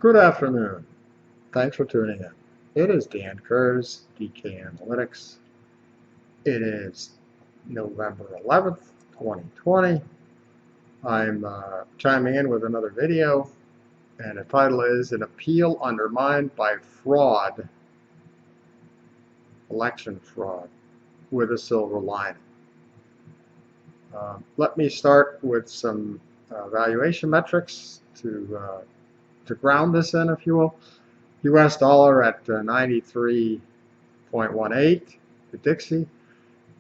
Good afternoon. Thanks for tuning in. It is Dan Kurz, DK Analytics. It is November 11th, 2020. I'm chiming in with another video, and the title is An Appeal Undermined by Fraud, Election Fraud, with a Silver Lining. Let me start with some valuation metrics to ground this in, if you will. U.S. dollar at 93.18, the Dixie.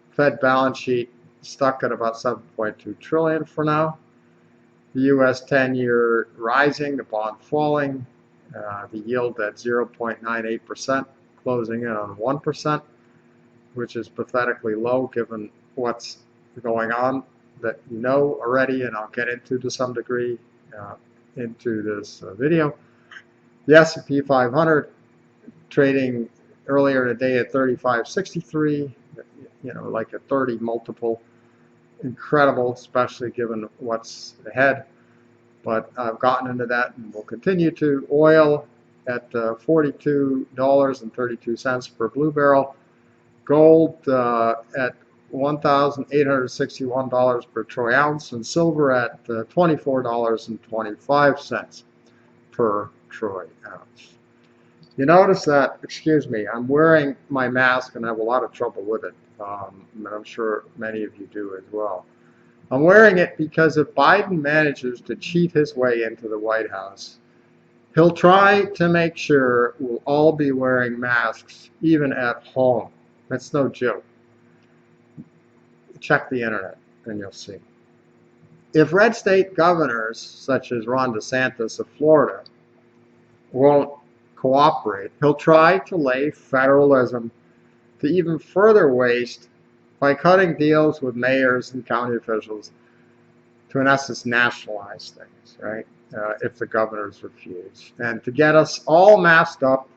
Fed balance sheet stuck at about 7.2 trillion for now. The U.S. 10-year rising, the bond falling, the yield at 0.98%, closing in on 1%, which is pathetically low given what's going on that you know already, and I'll get into to some degree into this video. The S&P 500 trading earlier today at 35.63, like a 30 multiple. Incredible, especially given what's ahead. But I've gotten into that and will continue to. Oil at $42.32 per blue barrel. Gold at $1,861 per troy ounce, and silver at $24.25 per troy ounce. You notice that, excuse me, I'm wearing my mask and I have a lot of trouble with it. And I'm sure many of you do as well. I'm wearing it because if Biden manages to cheat his way into the White House, he'll try to make sure we'll all be wearing masks even at home. That's no joke. Check the internet and you'll see. If red state governors, such as Ron DeSantis of Florida, won't cooperate, he'll try to lay federalism to even further waste by cutting deals with mayors and county officials to, in essence, nationalize things, right? If the governors refuse, and to get us all masked up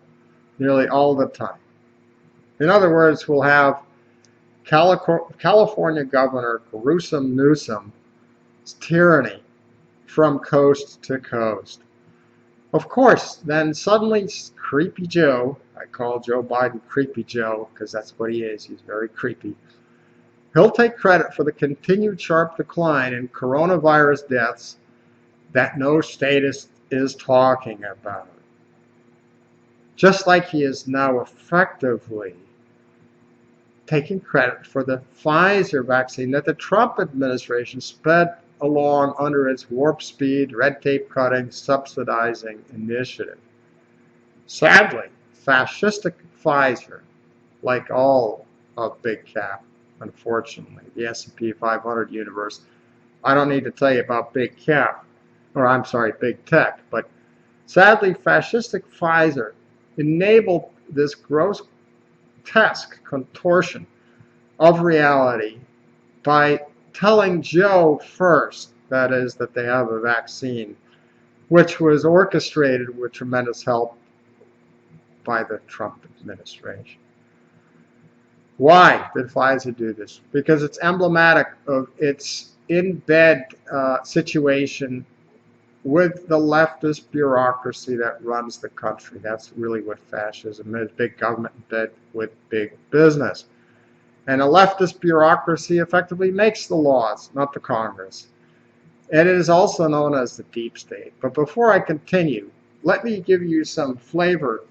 nearly all the time. In other words, we'll have California Governor Newsom's tyranny from coast to coast. Of course, then suddenly Creepy Joe, I call Joe Biden Creepy Joe because that's what he is, he's very creepy. He'll take credit for the continued sharp decline in coronavirus deaths that no statist is talking about. Just like he is now effectively taking credit for the Pfizer vaccine that the Trump administration sped along under its warp speed, red tape cutting, subsidizing initiative. Sadly, fascistic Pfizer, like all of big cap, unfortunately, the S&P 500 universe, I don't need to tell you about big cap, or I'm sorry, big tech, but sadly, fascistic Pfizer enabled this grotesque contortion of reality by telling Joe first, that is, that they have a vaccine, which was orchestrated with tremendous help by the Trump administration. Why did Pfizer do this? Because it's emblematic of its in-bed situation with the leftist bureaucracy that runs the country. That's really what fascism is, big government in bed with big business. And a leftist bureaucracy effectively makes the laws, not the Congress. And it is also known as the deep state. But before I continue, let me give you some flavor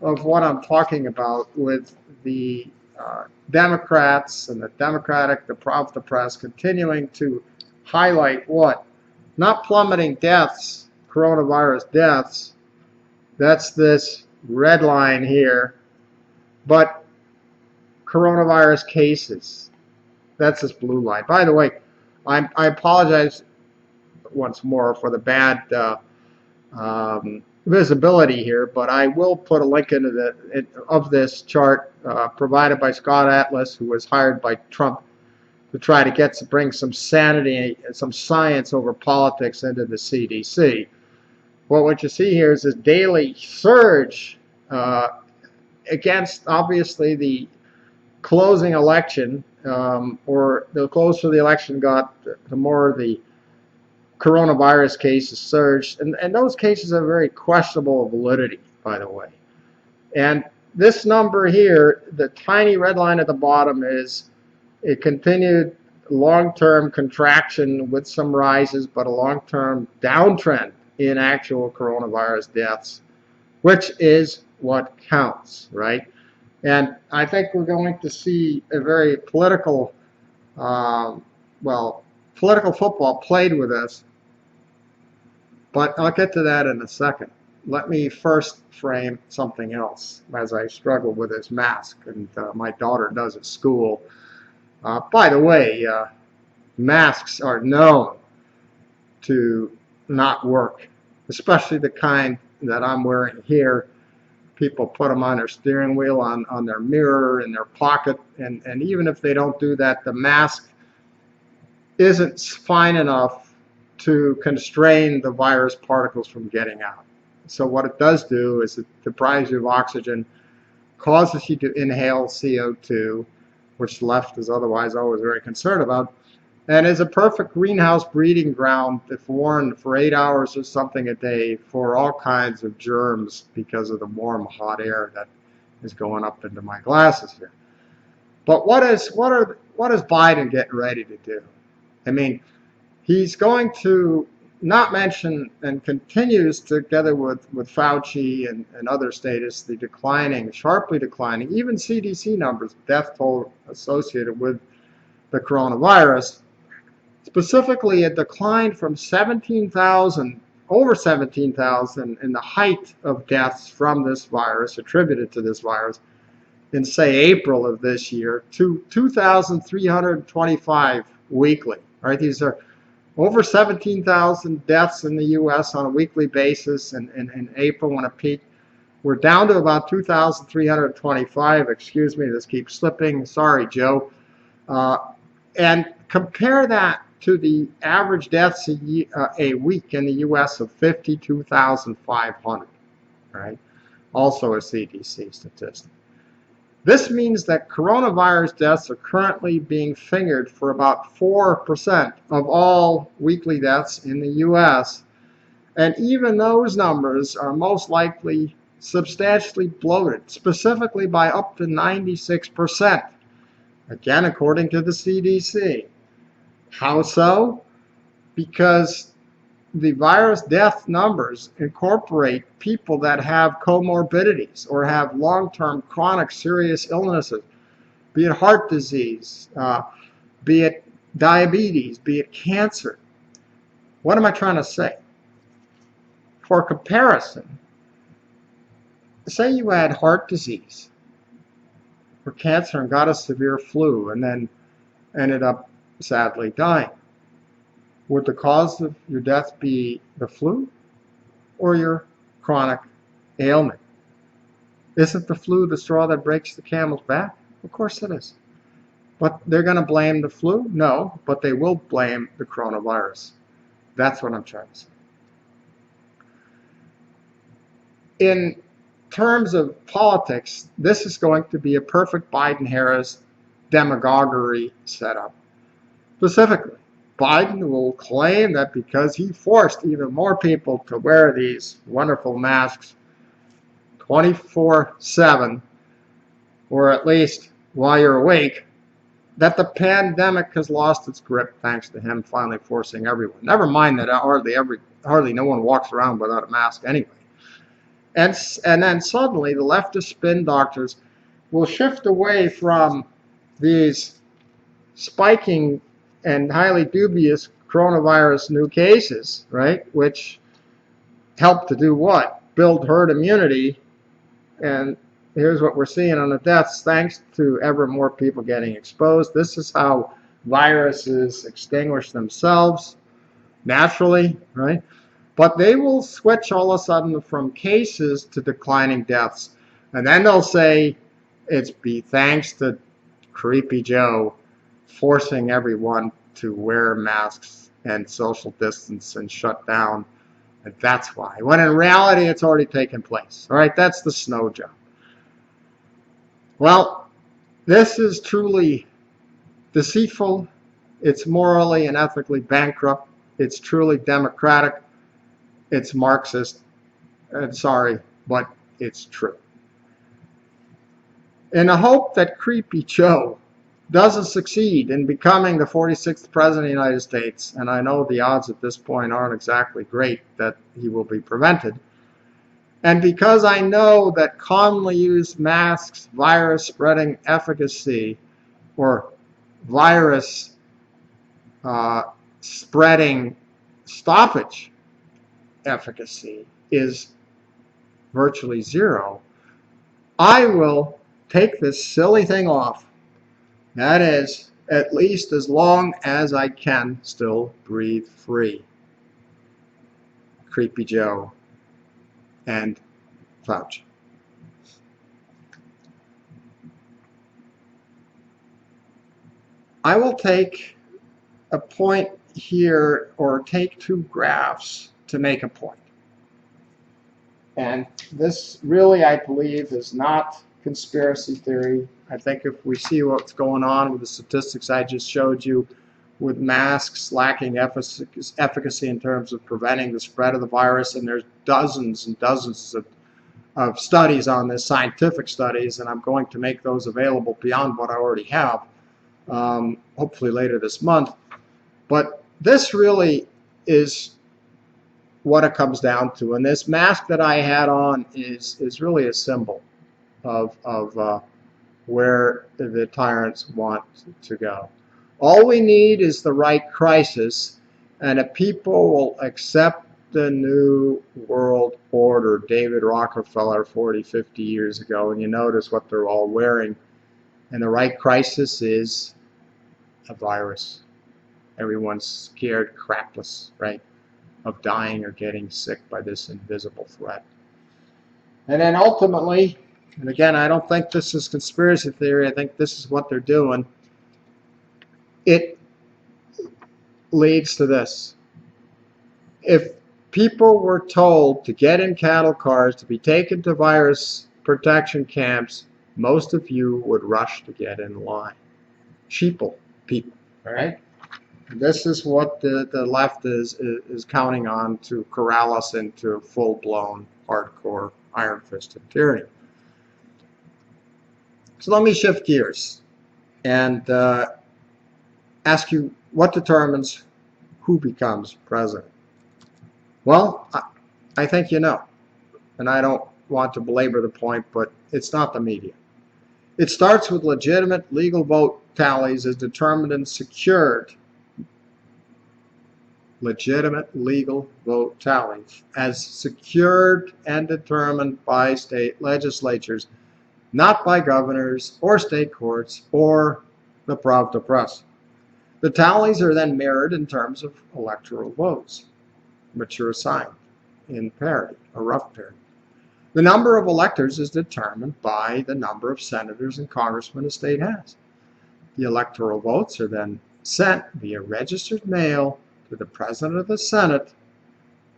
of what I'm talking about with the Democrats and the the press continuing to highlight what? Not plummeting deaths, coronavirus deaths, that's this red line here, but coronavirus cases, that's this blue line. By the way, I apologize once more for the bad visibility here, but I will put a link into this chart provided by Scott Atlas, who was hired by Trump to try to bring some sanity and some science over politics into the CDC. Well, what you see here is this daily surge against, obviously, the closing election, or the closer the election got, the more the coronavirus cases surged, and those cases are very questionable validity, by the way. And this number here, the tiny red line at the bottom, is a continued long-term contraction with some rises, but a long-term downtrend in actual coronavirus deaths, which is what counts, right? And I think we're going to see a very political, political football played with us, but I'll get to that in a second. Let me first frame something else as I struggle with this mask, and my daughter does at school. By the way, masks are known to not work, especially the kind that I'm wearing here. People put them on their steering wheel, on their mirror, in their pocket, and even if they don't do that, the mask isn't fine enough to constrain the virus particles from getting out. So what it does do is it deprives you of oxygen, causes you to inhale CO2, which the left is otherwise always very concerned about, and is a perfect greenhouse breeding ground if worn for 8 hours or something a day for all kinds of germs because of the warm, hot air that is going up into my glasses here. But what is Biden getting ready to do? I mean, he's going to not mention, and continues together with Fauci and other statists, the declining, sharply declining, even CDC numbers, death toll associated with the coronavirus. Specifically, it declined from 17,000, over 17,000 in the height of deaths from this virus, attributed to this virus, in, say, April of this year, to 2,325 weekly. Right? These are over 17,000 deaths in the U.S. on a weekly basis, and in April when it peaked. We're down to about 2,325. Excuse me, this keeps slipping. Sorry, Joe. And compare that to the average deaths a week in the U.S. of 52,500, right? Also a CDC statistic. This means that coronavirus deaths are currently being fingered for about 4% of all weekly deaths in the U.S. And even those numbers are most likely substantially bloated, specifically by up to 96%. Again, according to the CDC. How so? Because the virus death numbers incorporate people that have comorbidities or have long-term chronic serious illnesses, be it heart disease, be it diabetes, be it cancer. What am I trying to say? For comparison, say you had heart disease or cancer and got a severe flu and then ended up sadly dying. Would the cause of your death be the flu or your chronic ailment? Isn't the flu the straw that breaks the camel's back? Of course it is. But they're going to blame the flu? No, but they will blame the coronavirus. That's what I'm trying to say. In terms of politics, this is going to be a perfect Biden-Harris demagoguery setup. Specifically, Biden will claim that because he forced even more people to wear these wonderful masks 24/7, or at least while you're awake, that the pandemic has lost its grip thanks to him finally forcing everyone. Never mind that hardly no one walks around without a mask anyway. And then suddenly the leftist spin doctors will shift away from these spiking and highly dubious coronavirus new cases, right, which help to do what? Build herd immunity. And here's what we're seeing on the deaths, thanks to ever more people getting exposed. This is how viruses extinguish themselves naturally, right? But they will switch all of a sudden from cases to declining deaths. And then they'll say it's thanks to Creepy Joe forcing everyone to wear masks and social distance and shut down. And that's why. When in reality, it's already taken place. All right, that's the snow job. Well, this is truly deceitful. It's morally and ethically bankrupt. It's truly democratic. It's Marxist. Sorry, but it's true. In the hope that Creepy Joe doesn't succeed in becoming the 46th President of the United States, and I know the odds at this point aren't exactly great that he will be prevented, and because I know that commonly used masks, virus spreading efficacy, or virus spreading stoppage efficacy is virtually zero, I will take this silly thing off. That is, at least as long as I can still breathe free. Creepy Joe and Fauci. I will take a point here, or take two graphs to make a point. And this really, I believe, is not conspiracy theory. I think if we see what's going on with the statistics I just showed you, with masks lacking efficacy in terms of preventing the spread of the virus, and there's dozens and dozens of studies on this, scientific studies, and I'm going to make those available beyond what I already have, hopefully later this month. But this really is what it comes down to. And this mask that I had on is really a symbol of where the tyrants want to go. All we need is the right crisis, and a people will accept the new world order. David Rockefeller 40, 50 years ago, and you notice what they're all wearing. And the right crisis is a virus. Everyone's scared crapless, right, of dying or getting sick by this invisible threat. And then ultimately, and again, I don't think this is conspiracy theory, I think this is what they're doing, it leads to this. If people were told to get in cattle cars to be taken to virus protection camps, most of you would rush to get in line. Sheeple people, all right? This is what the left is counting on to corral us into full-blown, hardcore, iron-fisted tyranny. So let me shift gears and ask you, what determines who becomes president? Well, I think you know, and I don't want to belabor the point, but it's not the media. It starts with legitimate legal vote tallies as determined and secured. Legitimate legal vote tallies as secured and determined by state legislatures, not by governors or state courts or the Pravda press. The tallies are then mirrored in terms of electoral votes, which are assigned in parity, a rough parity. The number of electors is determined by the number of senators and congressmen a state has. The electoral votes are then sent via registered mail to the President of the Senate,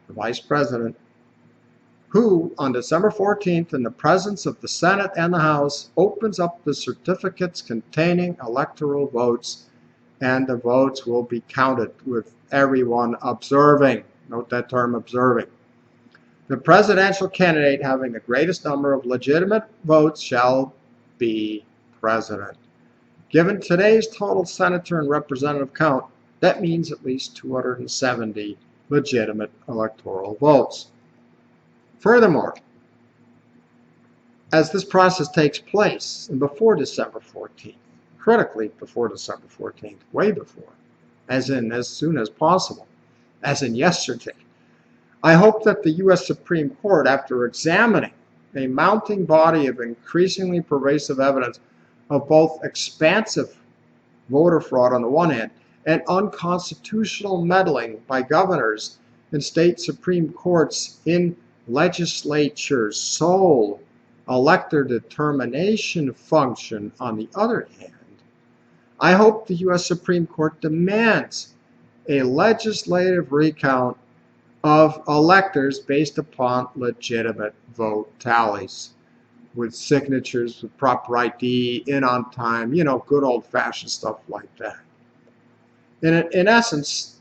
the Vice President, who on December 14th, in the presence of the Senate and the House, opens up the certificates containing electoral votes, and the votes will be counted with everyone observing. Note that term, observing. The presidential candidate having the greatest number of legitimate votes shall be president. Given today's total senator and representative count, that means at least 270 legitimate electoral votes. Furthermore, as this process takes place, and before December 14th, critically before December 14th, way before, as in as soon as possible, as in yesterday, I hope that the U.S. Supreme Court, after examining a mounting body of increasingly pervasive evidence of both expansive voter fraud on the one hand and unconstitutional meddling by governors and state Supreme Courts in legislature's sole elector determination function on the other hand, I hope the U.S. Supreme Court demands a legislative recount of electors based upon legitimate vote tallies with signatures, with proper ID, in on time, good old-fashioned stuff like that. In essence,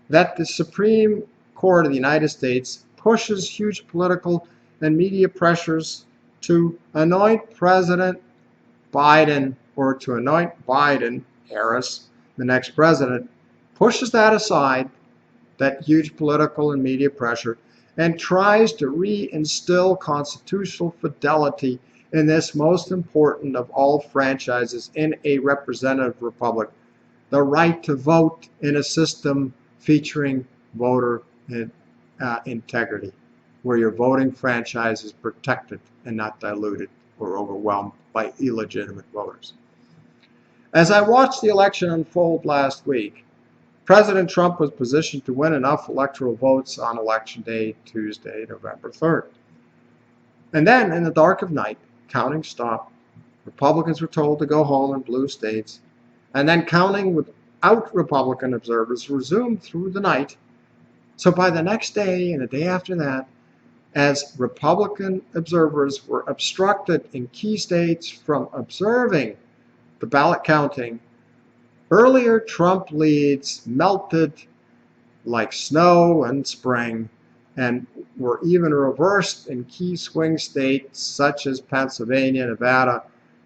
that the Supreme Court of the United States pushes huge political and media pressures to anoint President Biden or to anoint Biden, Harris, the next president, pushes that aside, that huge political and media pressure, and tries to reinstill constitutional fidelity in this most important of all franchises in a representative republic, the right to vote in a system featuring voter integrity, where your voting franchise is protected and not diluted or overwhelmed by illegitimate voters. As I watched the election unfold last week, President Trump was positioned to win enough electoral votes on Election Day, Tuesday, November 3rd. And then, in the dark of night, counting stopped. Republicans were told to go home in blue states. And then counting without Republican observers resumed through the night. So by the next day and the day after that, as Republican observers were obstructed in key states from observing the ballot counting, earlier Trump leads melted like snow in spring and were even reversed in key swing states such as Pennsylvania, Nevada,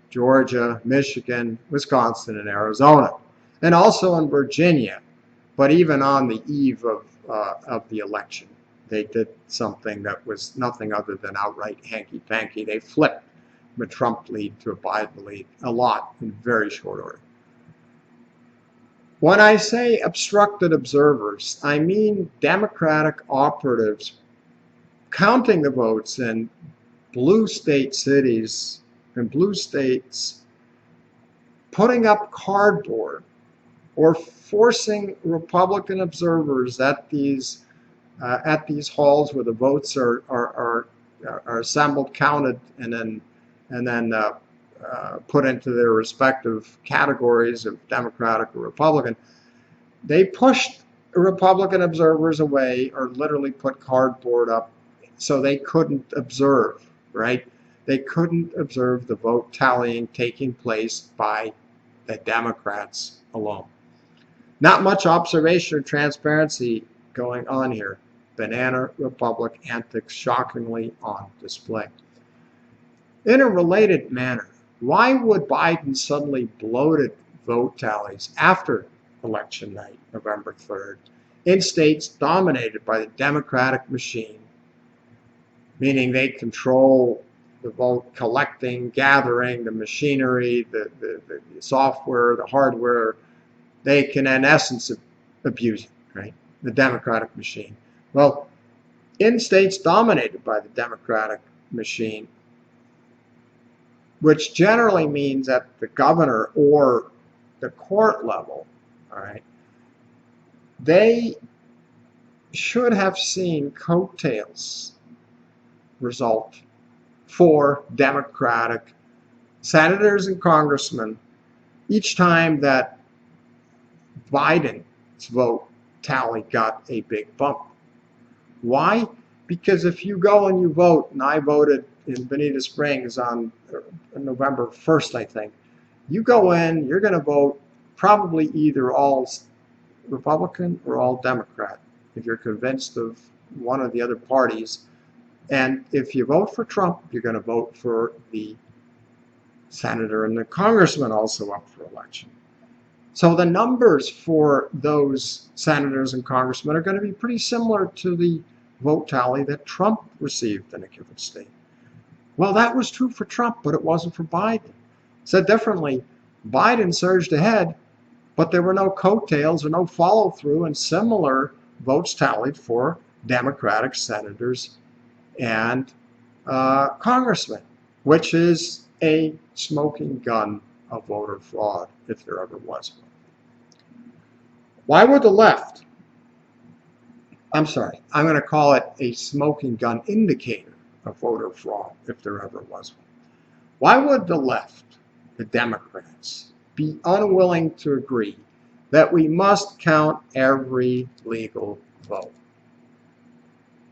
Georgia, Michigan, Wisconsin, and Arizona, and also in Virginia. But even on the eve of the election, they did something that was nothing other than outright hanky-panky. They flipped from a Trump lead to a Biden lead a lot in very short order. When I say obstructed observers, I mean Democratic operatives counting the votes in blue state cities and blue states, putting up cardboard or forcing Republican observers at these halls where the votes are assembled, counted, and then put into their respective categories of Democratic or Republican. They pushed Republican observers away, or literally put cardboard up so they couldn't observe, right? They couldn't observe the vote tallying taking place by the Democrats alone. Not much observation or transparency going on here. Banana Republic antics shockingly on display. In a related manner, why would Biden suddenly bloated vote tallies after election night, November 3rd, in states dominated by the Democratic machine, meaning they control the vote collecting, gathering, the machinery, the software, the hardware? They can, in essence, abuse it, right? The Democratic machine. Well, in states dominated by the Democratic machine, which generally means at the governor or the court level, all right, they should have seen coattails result for Democratic senators and congressmen each time that Biden's vote tally got a big bump. Why? Because if you go and you vote, and I voted in Bonita Springs on November 1st, I think, you go in, you're going to vote probably either all Republican or all Democrat, if you're convinced of one of the other parties. And if you vote for Trump, you're going to vote for the senator and the congressman also up for election. So the numbers for those senators and congressmen are going to be pretty similar to the vote tally that Trump received in a given state. Well, that was true for Trump, but it wasn't for Biden. Said differently, Biden surged ahead, but there were no coattails or no follow-through, and similar votes tallied for Democratic senators and congressmen, which is a smoking gun of voter fraud, if there ever was one. Why would the left, I'm going to call it a smoking gun indicator of voter fraud, if there ever was one. Why would the left, the Democrats, be unwilling to agree that we must count every legal vote?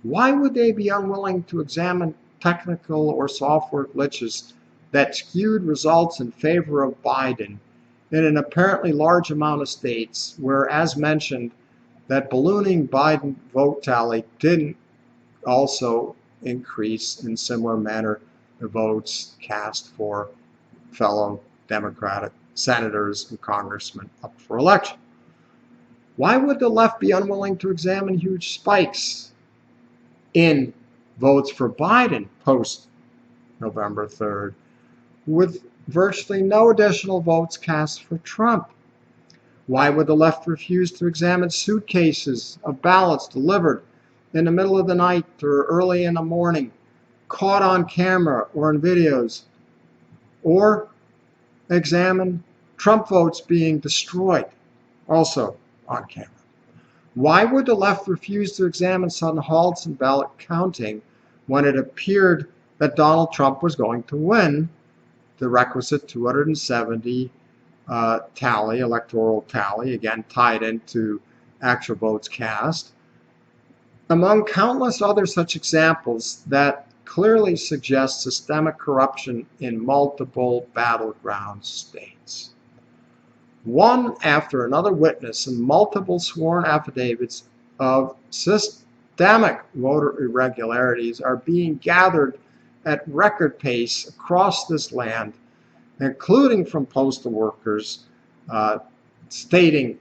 Why would they be unwilling to examine technical or software glitches that skewed results in favor of Biden in an apparently large amount of states where, as mentioned, that ballooning Biden vote tally didn't also increase in similar manner the votes cast for fellow Democratic senators and congressmen up for election. Why would the left be unwilling to examine huge spikes in votes for Biden post November 3rd, with virtually no additional votes cast for Trump? Why would the left refuse to examine suitcases of ballots delivered in the middle of the night or early in the morning, caught on camera or in videos, or examine Trump votes being destroyed, also on camera? Why would the left refuse to examine sudden halts in ballot counting when it appeared that Donald Trump was going to win the requisite 270 electoral tally, again tied into actual votes cast, among countless other such examples that clearly suggest systemic corruption in multiple battleground states? One after another witness in multiple sworn affidavits of systemic voter irregularities are being gathered at record pace across this land, including from postal workers, stating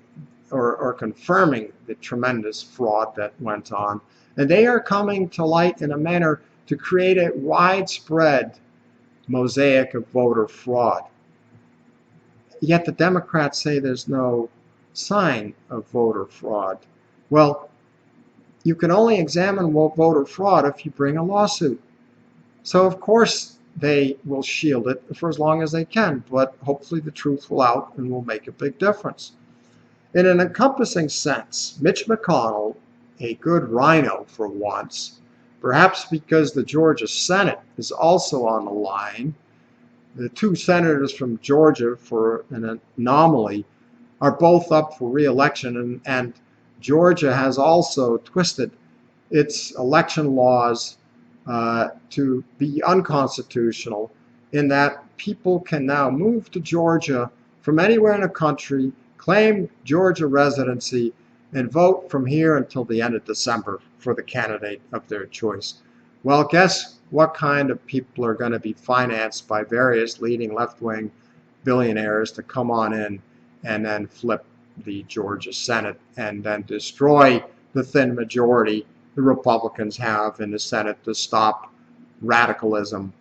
or confirming the tremendous fraud that went on. And they are coming to light in a manner to create a widespread mosaic of voter fraud. Yet the Democrats say there's no sign of voter fraud. Well, you can only examine voter fraud if you bring a lawsuit. So of course they will shield it for as long as they can, but hopefully the truth will out and will make a big difference. In an encompassing sense, Mitch McConnell, a good rhino for once, perhaps because the Georgia Senate is also on the line. The two senators from Georgia, for an anomaly, are both up for re-election, and Georgia has also twisted its election laws to be unconstitutional, in that people can now move to Georgia from anywhere in the country, claim Georgia residency, and vote from here until the end of December for the candidate of their choice. Well, guess what kind of people are going to be financed by various leading left-wing billionaires to come on in and then flip the Georgia Senate and then destroy the thin majority the Republicans have in the Senate to stop radicalism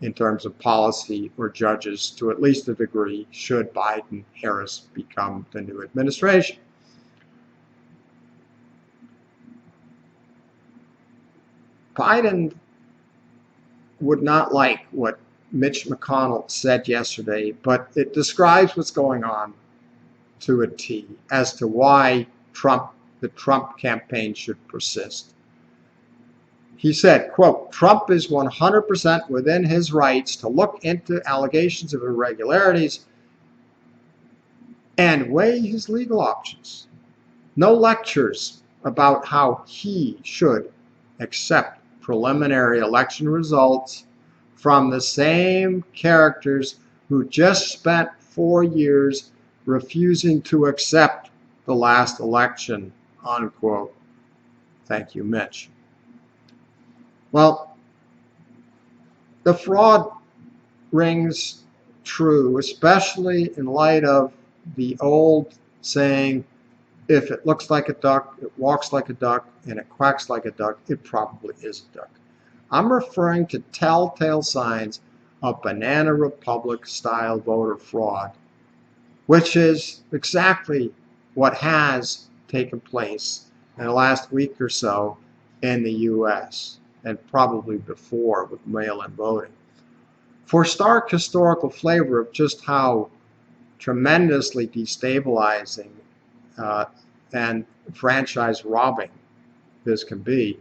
in terms of policy or judges to at least a degree, should Biden-Harris become the new administration. Biden would not like what Mitch McConnell said yesterday, but it describes what's going on to a T as to why the Trump campaign should persist. He said, quote, "Trump is 100% within his rights to look into allegations of irregularities and weigh his legal options. No lectures about how he should accept preliminary election results from the same characters who just spent 4 years refusing to accept the last election," unquote. Thank you, Mitch. Well, the fraud rings true, especially in light of the old saying, if it looks like a duck, it walks like a duck, and it quacks like a duck, it probably is a duck. I'm referring to telltale signs of Banana Republic-style voter fraud, which is exactly what has taken place in the last week or so in the U.S., and probably before with mail-in voting. For stark historical flavor of just how tremendously destabilizing and franchise robbing this can be,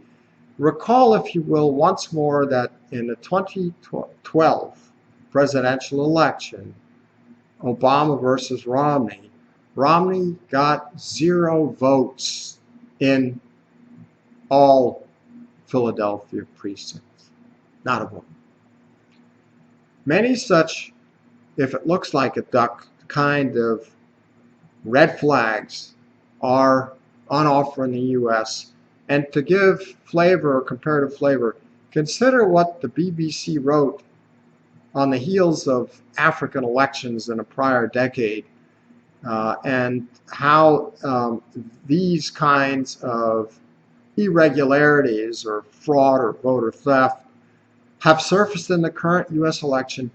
recall, if you will, once more that in the 2012 presidential election, Obama versus Romney, Romney got 0 votes in all Philadelphia precincts. Not a vote. Many such, if it looks like a duck, kind of red flags are on offer in the U.S. And to give flavor or comparative flavor, consider what the BBC wrote on the heels of African elections in a prior decade, and how these kinds of irregularities or fraud or voter theft have surfaced in the current U.S. election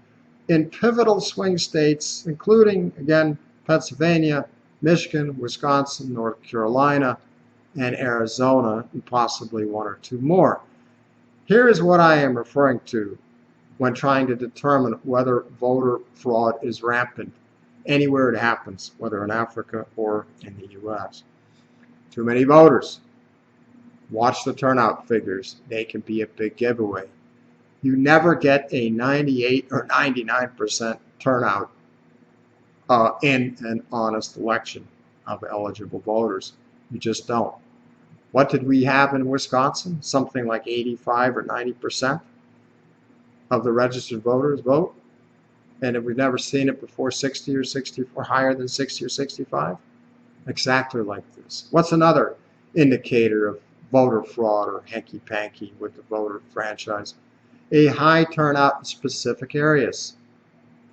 in pivotal swing states, including, again, Pennsylvania, Michigan, Wisconsin, North Carolina, and Arizona, and possibly one or two more. Here is what I am referring to when trying to determine whether voter fraud is rampant anywhere it happens, whether in Africa or in the U.S. Too many voters. Watch the turnout figures. They can be a big giveaway. You never get a 98 or 99% turnout in an honest election of eligible voters. You just don't. What did we have in Wisconsin? Something like 85 or 90% of the registered voters vote. And if we've never seen it before, 60 or 64, higher than 60 or 65? Exactly like this. What's another indicator of voter fraud or hanky-panky with the voter franchise? A high turnout in specific areas.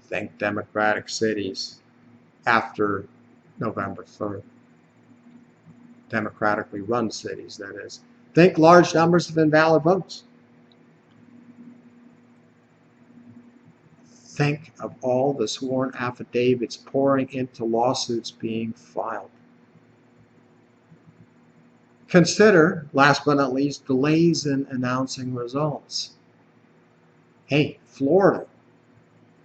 Think Democratic cities after November 3rd. Democratically run cities, that is. Think large numbers of invalid votes. Think of all the sworn affidavits pouring into lawsuits being filed. Consider, last but not least, delays in announcing results. Hey, Florida,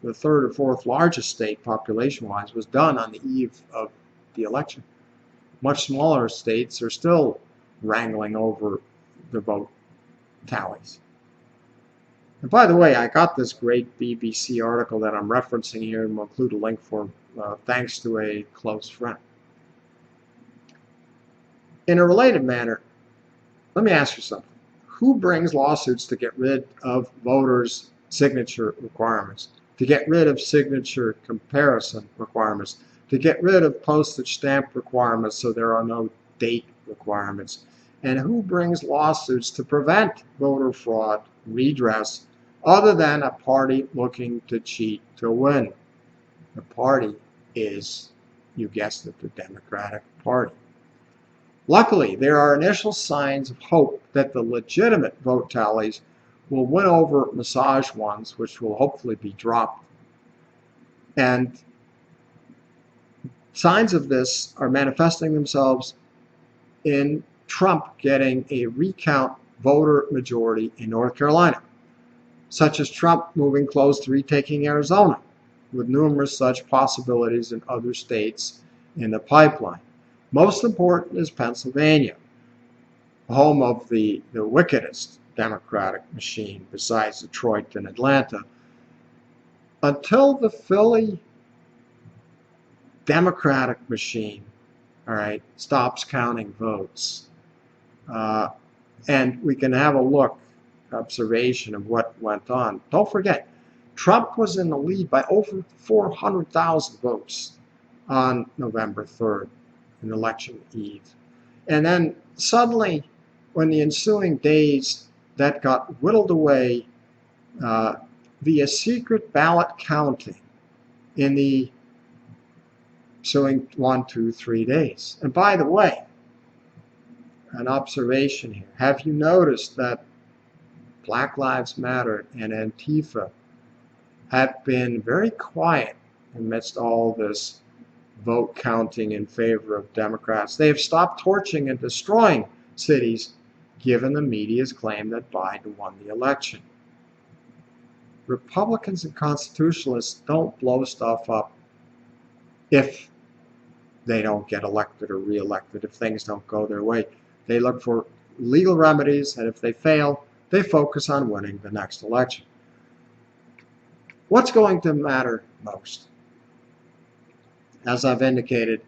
the third or fourth largest state population-wise, was done on the eve of the election. Much smaller states are still wrangling over the vote tallies. And by the way, I got this great BBC article that I'm referencing here, and we'll include a link for thanks to a close friend. In a related manner, let me ask you something. Who brings lawsuits to get rid of voters' signature requirements, to get rid of signature comparison requirements, to get rid of postage stamp requirements so there are no date requirements? And who brings lawsuits to prevent voter fraud redress other than a party looking to cheat to win? The party is, you guessed it, the Democratic Party. Luckily, there are initial signs of hope that the legitimate vote tallies will win over massaged ones, which will hopefully be dropped. And signs of this are manifesting themselves in Trump getting a recount voter majority in North Carolina, such as Trump moving close to retaking Arizona, with numerous such possibilities in other states in the pipeline. Most important is Pennsylvania, home of the wickedest Democratic machine besides Detroit and Atlanta. Until the Philly Democratic machine, all right, stops counting votes, and we can have a look, observation of what went on. Don't forget, Trump was in the lead by over 400,000 votes on November 3rd, an election eve. And then suddenly, when the ensuing days, that got whittled away via secret ballot counting in the ensuing 1, 2, 3 days. And by the way, an observation here. Have you noticed that Black Lives Matter and Antifa have been very quiet amidst all this vote counting in favor of Democrats? They have stopped torching and destroying cities, given the media's claim that Biden won the election. Republicans and constitutionalists don't blow stuff up if they don't get elected or re-elected, if things don't go their way. They look for legal remedies, and if they fail, they focus on winning the next election. What's going to matter most? As I've indicated,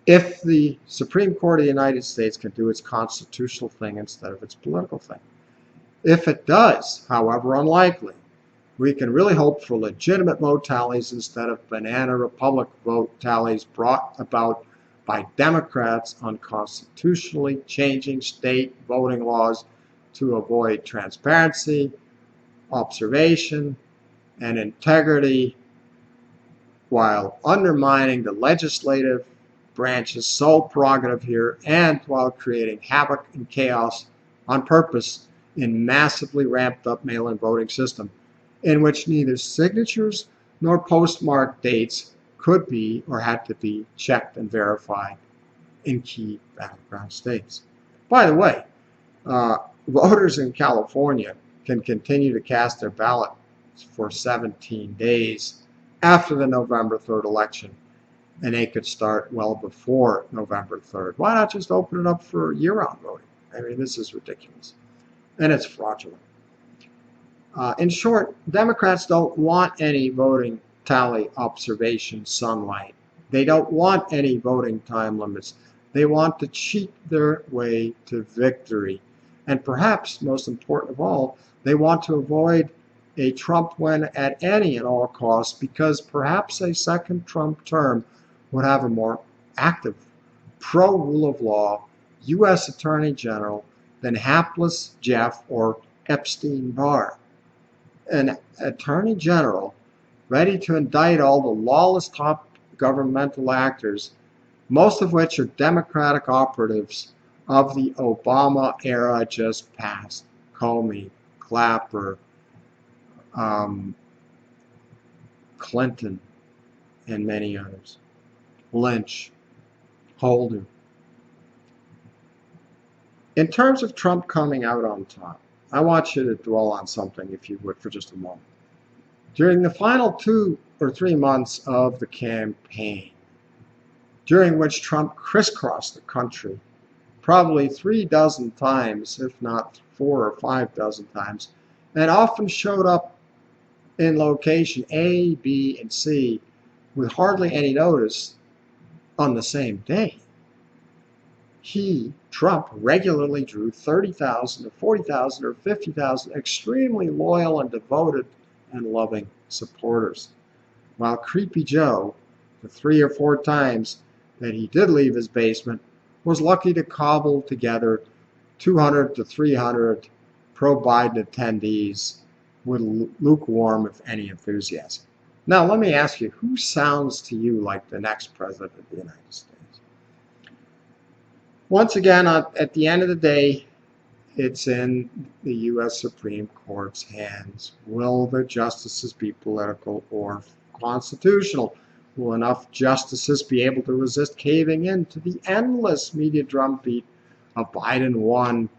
if the Supreme Court of the United States can do its constitutional thing instead of its political thing. If it does, however unlikely, we can really hope for legitimate vote tallies instead of banana republic vote tallies brought about by Democrats unconstitutionally changing state voting laws to avoid transparency, observation, and integrity, while undermining the legislative branch's sole prerogative here, and while creating havoc and chaos on purpose in massively ramped up mail-in voting system in which neither signatures nor postmark dates could be or had to be checked and verified in key battleground states. By the way, voters in California can continue to cast their ballot for 17 days after the November 3rd election, and they could start well before November 3rd. Why not just open it up for year-round voting? I mean, this is ridiculous, and it's fraudulent. In short, Democrats don't want any voting tally observation sunlight. They don't want any voting time limits. They want to cheat their way to victory. And perhaps, most important of all, they want to avoid a Trump win at any and all costs, because perhaps a second Trump term would have a more active, pro-rule of law U.S. Attorney General than hapless Jeff or Epstein Barr. An Attorney General ready to indict all the lawless top governmental actors, most of which are Democratic operatives of the Obama era just past. Comey, Clapper, Clinton, and many others. Lynch, Holder. In terms of Trump coming out on top, I want you to dwell on something, if you would, for just a moment. During the final 2 or 3 months of the campaign, during which Trump crisscrossed the country probably 3 dozen times, if not 4 or 5 dozen times, and often showed up in location A, B, and C with hardly any notice on the same day. Trump, regularly drew 30,000 or 40,000 or 50,000 extremely loyal and devoted and loving supporters, while Creepy Joe, the 3 or 4 times that he did leave his basement, was lucky to cobble together 200 to 300 pro-Biden attendees with lukewarm, if any, enthusiasm. Now, let me ask you, who sounds to you like the next president of the United States? Once again, at the end of the day, it's in the U.S. Supreme Court's hands. Will the justices be political or constitutional? Will enough justices be able to resist caving in to the endless media drumbeat of Biden won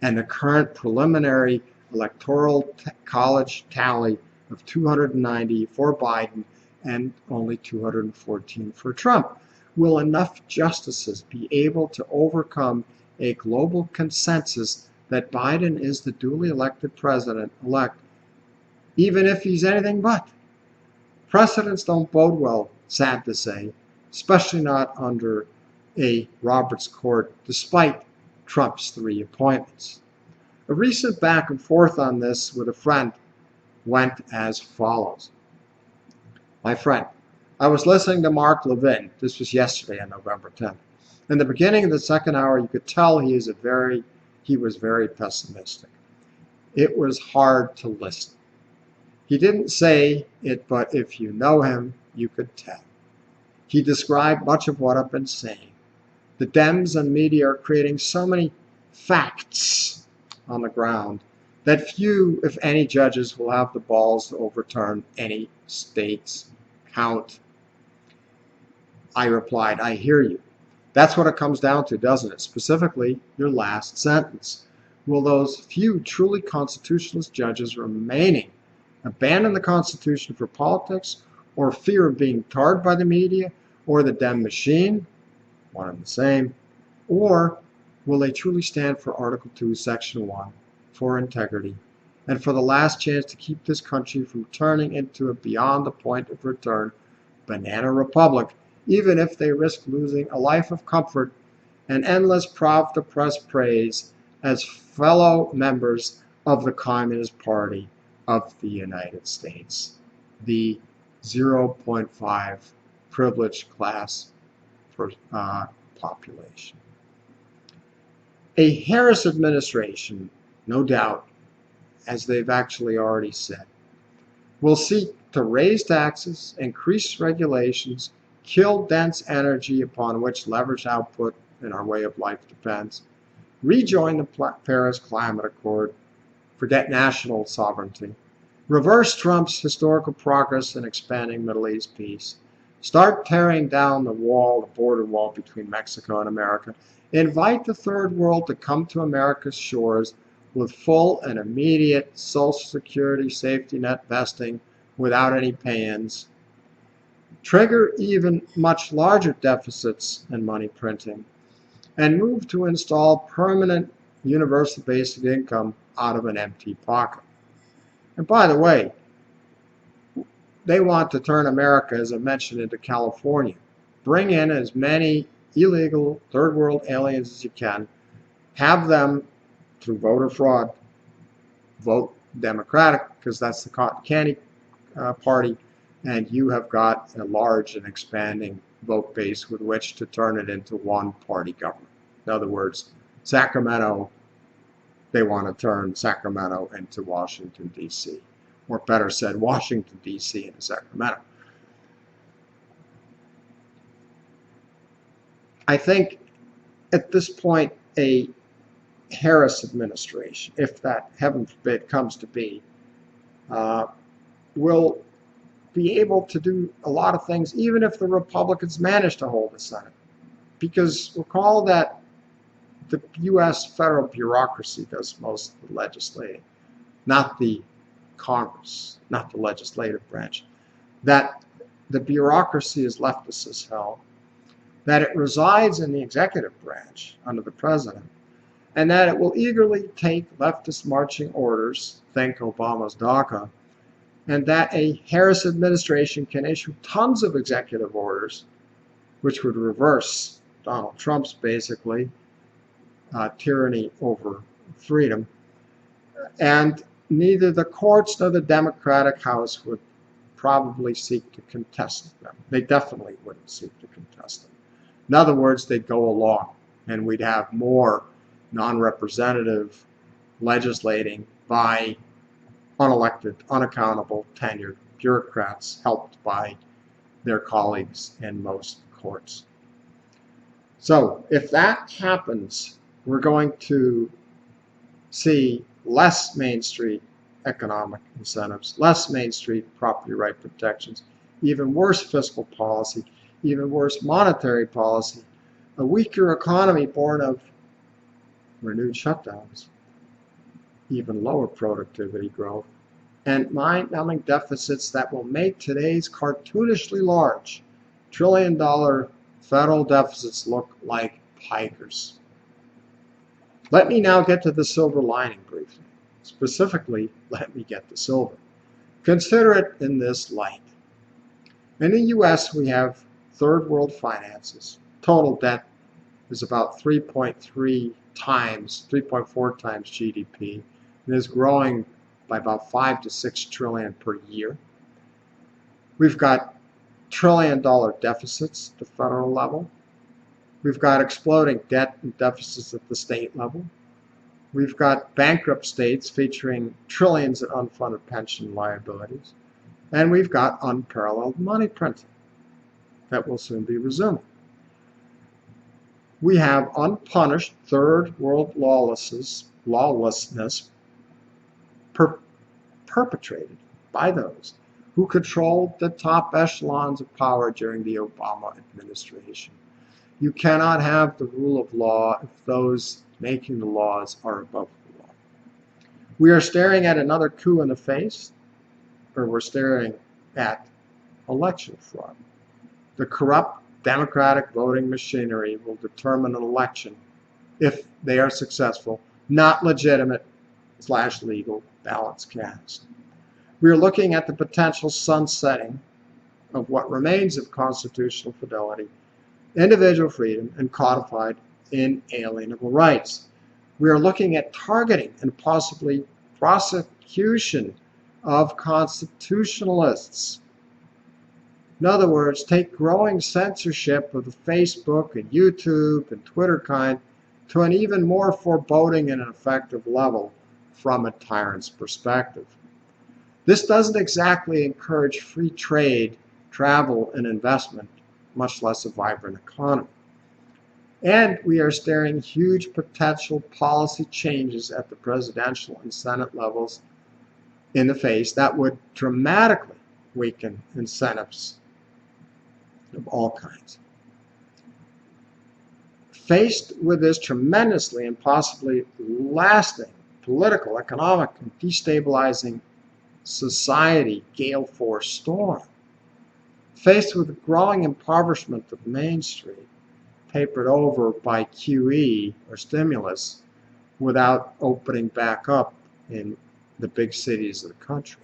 and the current preliminary electoral college tally of 290 for Biden and only 214 for Trump? Will enough justices be able to overcome a global consensus that Biden is the duly elected president-elect, even if he's anything but? Precedents don't bode well, sad to say, especially not under a Roberts court, despite Trump's 3 appointments. A recent back and forth on this with a friend went as follows. My friend, I was listening to Mark Levin. This was yesterday on November 10th. In the beginning of the second hour, you could tell he was very pessimistic. It was hard to listen. He didn't say it, but if you know him, you could tell. He described much of what I've been saying. The Dems and media are creating so many facts on the ground that few, if any, judges will have the balls to overturn any state's count. I replied, I hear you. That's what it comes down to, doesn't it? Specifically, your last sentence. Will those few truly constitutionalist judges remaining abandon the Constitution for politics, or fear of being tarred by the media, or the Dem machine? One and the same. Or will they truly stand for Article 2, Section 1, for integrity, and for the last chance to keep this country from turning into a beyond the point of return banana republic, even if they risk losing a life of comfort and endless press praise as fellow members of the Communist Party of the United States, the 0.5 privileged class for population. A Harris administration, no doubt, as they've actually already said, will seek to raise taxes, increase regulations, kill dense energy upon which leveraged output in our way of life depends, rejoin the Paris Climate Accord, forget national sovereignty, reverse Trump's historical progress in expanding Middle East peace, start tearing down the border wall between Mexico and America, invite the third world to come to America's shores with full and immediate Social Security safety net vesting without any pay-ins, trigger even much larger deficits and money printing, and move to install permanent universal basic income out of an empty pocket. And by the way, they want to turn America, as I mentioned, into California. Bring in as many illegal third world aliens as you can, have them, through voter fraud, vote Democratic, because that's the cotton candy party, and you have got a large and expanding vote base with which to turn it into one-party government. In other words, Sacramento, they want to turn Sacramento into Washington, D.C., or better said, Washington, D.C. into Sacramento. I think at this point, a Harris administration, if that, heaven forbid, comes to be, will be able to do a lot of things, even if the Republicans manage to hold the Senate. Because recall that the U.S. federal bureaucracy does most of the legislating, not the Congress, not the legislative branch. That the bureaucracy is leftist as hell, that it resides in the executive branch under the president, and that it will eagerly take leftist marching orders, think Obama's DACA, and that a Harris administration can issue tons of executive orders, which would reverse Donald Trump's, basically, tyranny over freedom, and neither the courts nor the Democratic House would probably seek to contest them. They definitely wouldn't seek to contest them. In other words, they'd go along, and we'd have more non-representative legislating by unelected, unaccountable, tenured bureaucrats helped by their colleagues in most courts. So if that happens, we're going to see less Main Street economic incentives, less Main Street property right protections, even worse fiscal policy, even worse monetary policy, a weaker economy born of renewed shutdowns, even lower productivity growth, and mind-numbing deficits that will make today's cartoonishly large trillion-dollar federal deficits look like pikers. Let me now get to the silver lining briefly. Specifically, let me get the silver. Consider it in this light. In the U.S., we have third world finances. Total debt is about 3.4 times GDP, and is growing by about 5 to 6 trillion per year. We've got trillion-dollar deficits at the federal level. We've got exploding debt and deficits at the state level. We've got bankrupt states featuring trillions in unfunded pension liabilities. And we've got unparalleled money printing that will soon be resuming. We have unpunished third world lawlessness perpetrated by those who controlled the top echelons of power during the Obama administration. You cannot have the rule of law if those making the laws are above the law. We are staring at another coup in the face, or we're staring at election fraud. The corrupt democratic voting machinery will determine an election, if they are successful, not legitimate/legal ballots cast. We are looking at the potential sunsetting of what remains of constitutional fidelity, individual freedom, and codified inalienable rights. We are looking at targeting and possibly prosecution of constitutionalists. In other words, take growing censorship of the Facebook and YouTube and Twitter kind to an even more foreboding and effective level from a tyrant's perspective. This doesn't exactly encourage free trade, travel, and investment, much less a vibrant economy. And we are staring huge potential policy changes at the presidential and Senate levels in the face that would dramatically weaken incentives of all kinds. Faced with this tremendously and possibly lasting political, economic, and destabilizing society gale force storm, faced with the growing impoverishment of Main Street, papered over by QE or stimulus without opening back up in the big cities of the country,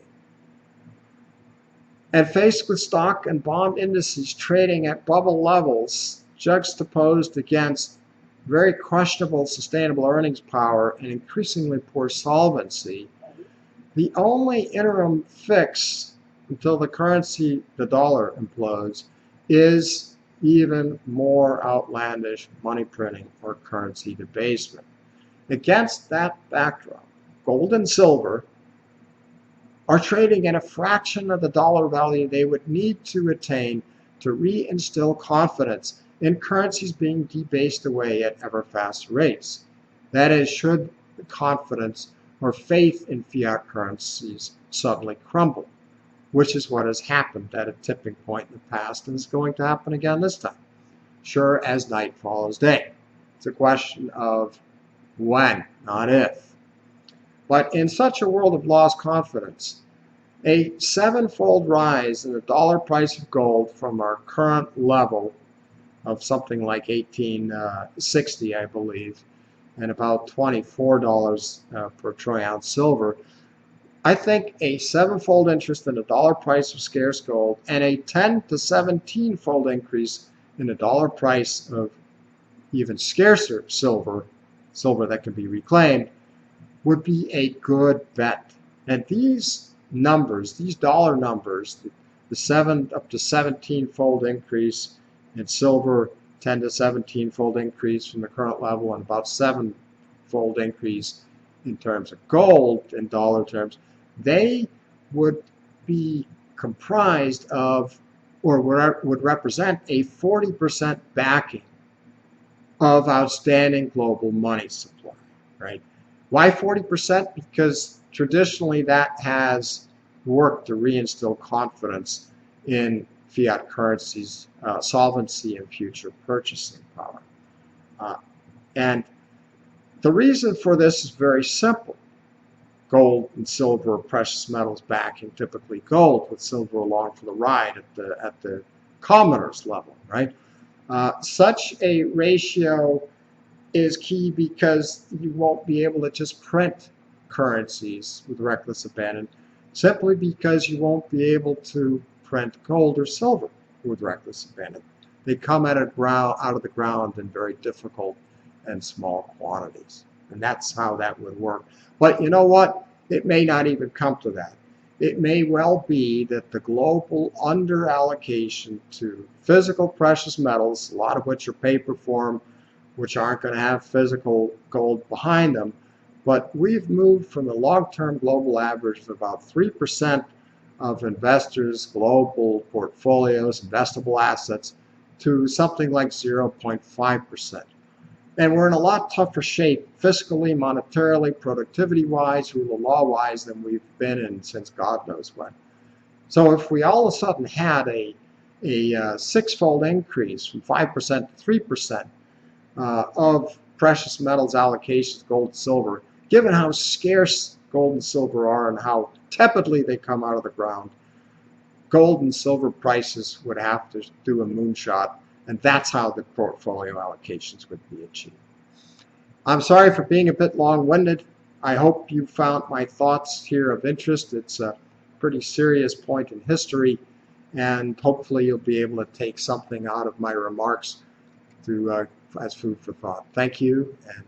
and faced with stock and bond indices trading at bubble levels juxtaposed against very questionable sustainable earnings power and increasingly poor solvency, the only interim fix until the currency, the dollar, implodes is even more outlandish money printing or currency debasement. Against that backdrop, gold and silver are trading at a fraction of the dollar value they would need to attain to reinstill confidence in currencies being debased away at ever faster rates. That is, should the confidence or faith in fiat currencies suddenly crumble, which is what has happened at a tipping point in the past and is going to happen again this time. Sure as night follows day. It's a question of when, not if. But in such a world of lost confidence, a sevenfold rise in the dollar price of gold from our current level of something like 1860, I believe, and about $24 per troy ounce silver, I think a sevenfold interest in the dollar price of scarce gold and a 10 to 17-fold increase in the dollar price of even scarcer silver that can be reclaimed, would be a good bet. And these numbers, these dollar numbers, the 7 up to 17-fold increase in silver, 10 to 17-fold increase from the current level, and about 7-fold increase in terms of gold in dollar terms, they would be comprised of, or would represent, a 40% backing of outstanding global money supply, right? Why 40%? Because traditionally that has worked to reinstill confidence in fiat currencies, solvency, and future purchasing power. And the reason for this is very simple. Gold and silver, precious metals backing typically gold, with silver along for the ride at the commoner's level, right? Such a ratio is key because you won't be able to just print currencies with reckless abandon, simply because you won't be able to print gold or silver with reckless abandon. They come out of the ground in very difficult and small quantities. And that's how that would work. But you know what? It may not even come to that. It may well be that the global underallocation to physical precious metals, a lot of which are paper form, which aren't going to have physical gold behind them, but we've moved from the long-term global average of about 3% of investors' global portfolios, investable assets, to something like 0.5%. And we're in a lot tougher shape fiscally, monetarily, productivity-wise, rule of law-wise than we've been in since God knows when. So if we all of a sudden had a six-fold increase from 5% to 3% of precious metals allocations, gold and silver, given how scarce gold and silver are and how tepidly they come out of the ground, gold and silver prices would have to do a moonshot, and that's how the portfolio allocations would be achieved. I'm sorry for being a bit long-winded. I hope you found my thoughts here of interest. It's a pretty serious point in history, and hopefully you'll be able to take something out of my remarks to as food for thought. Thank you, and